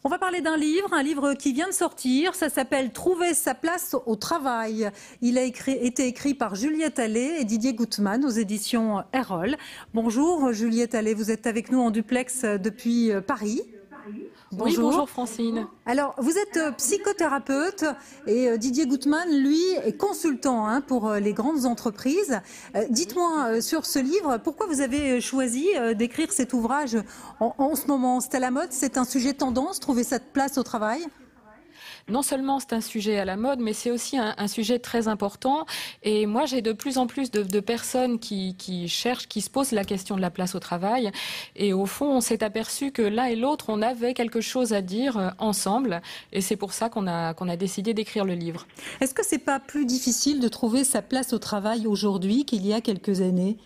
On va parler d'un livre qui vient de sortir. Ça s'appelle « Trouver sa place au travail ». Il a été écrit par Juliette Allais et Didier Gutmann aux éditions Erol. Bonjour Juliette Allais, vous êtes avec nous en duplex depuis Paris. Bonjour. Oui, bonjour Francine. Alors, vous êtes psychothérapeute et Didier Gutmann, lui, est consultant pour les grandes entreprises. Dites-moi sur ce livre, pourquoi vous avez choisi d'écrire cet ouvrage en ce moment? C'est à la mode, c'est un sujet tendance, trouver sa place au travail? Non seulement c'est un sujet à la mode, mais c'est aussi un sujet très important. Et moi, j'ai de plus en plus de personnes qui cherchent, qui se posent la question de la place au travail. Et au fond, on s'est aperçu que l'un et l'autre, on avait quelque chose à dire ensemble. Et c'est pour ça qu'on a décidé d'écrire le livre. Est-ce que c'est pas plus difficile de trouver sa place au travail aujourd'hui qu'il y a quelques années ?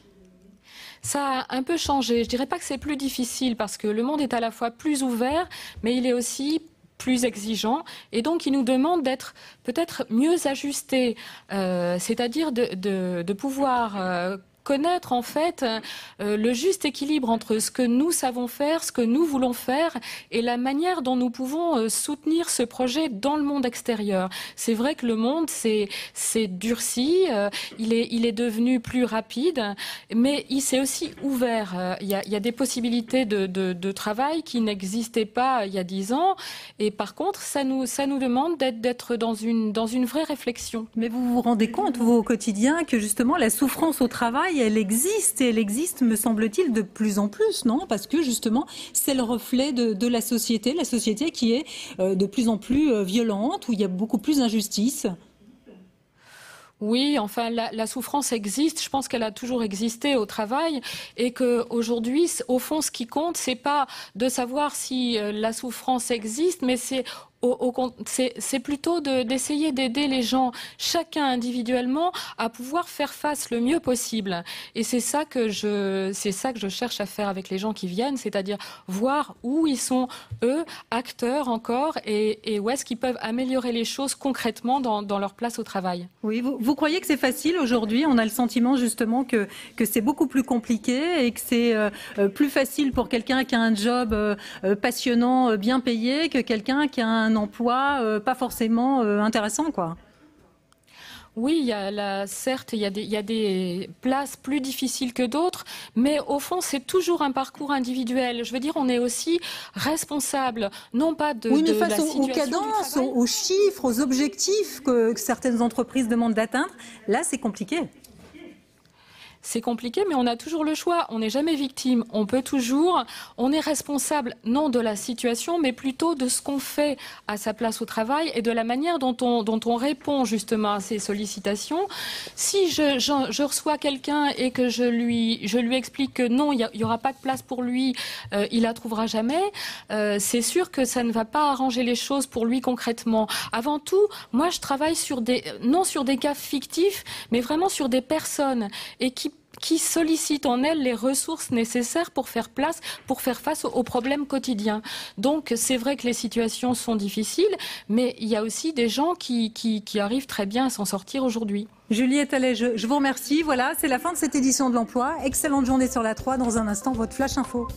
Ça a un peu changé. Je dirais pas que c'est plus difficile parce que le monde est à la fois plus ouvert, mais il est aussi plus exigeant, et donc il nous demande d'être peut-être mieux ajustés, c'est-à-dire de pouvoir connaître en fait le juste équilibre entre ce que nous savons faire, ce que nous voulons faire et la manière dont nous pouvons soutenir ce projet dans le monde extérieur. C'est vrai que le monde s'est durci, il est devenu plus rapide, mais il s'est aussi ouvert. Il y a des possibilités de travail qui n'existaient pas il y a 10 ans, et par contre ça nous demande d'être dans une vraie réflexion. Mais vous vous rendez compte, vous, au quotidien, que justement la souffrance au travail, elle existe, et elle existe, me semble-t-il, de plus en plus, non? Parce que justement, c'est le reflet de la société qui est de plus en plus violente, où il y a beaucoup plus d'injustice. Oui, enfin, la souffrance existe. Je pense qu'elle a toujours existé au travail, et qu'aujourd'hui, au fond, ce qui compte, c'est pas de savoir si la souffrance existe, mais c'est plutôt d'essayer d'aider les gens, chacun individuellement, à pouvoir faire face le mieux possible. Et c'est ça que je cherche à faire avec les gens qui viennent, c'est-à-dire voir où ils sont, eux, acteurs encore, et où est-ce qu'ils peuvent améliorer les choses concrètement dans leur place au travail. Oui, vous croyez que c'est facile aujourd'hui? On a le sentiment justement que c'est beaucoup plus compliqué, et que c'est plus facile pour quelqu'un qui a un job passionnant, bien payé, que quelqu'un qui a un emploi pas forcément intéressant, quoi. Oui, certes, il y a des places plus difficiles que d'autres, mais au fond, c'est toujours un parcours individuel. Je veux dire, on est aussi responsable, non pas de oui, mais de face la aux situation cadences, aux chiffres, aux objectifs que certaines entreprises demandent d'atteindre, là, c'est compliqué. C'est compliqué, mais on a toujours le choix. On n'est jamais victime. On est responsable, non de la situation, mais plutôt de ce qu'on fait à sa place au travail et de la manière dont on répond justement à ces sollicitations. Si je reçois quelqu'un et que je lui explique que non, il y aura pas de place pour lui, il la trouvera jamais, c'est sûr que ça ne va pas arranger les choses pour lui concrètement. Avant tout, moi, je travaille non sur des cas fictifs, mais vraiment sur des personnes, et qui sollicitent en elles les ressources nécessaires pour faire face aux problèmes quotidiens. Donc c'est vrai que les situations sont difficiles, mais il y a aussi des gens qui arrivent très bien à s'en sortir aujourd'hui. Juliette Allais, je vous remercie. Voilà, c'est la fin de cette édition de l'Emploi. Excellente journée sur la 3. Dans un instant, votre Flash Info.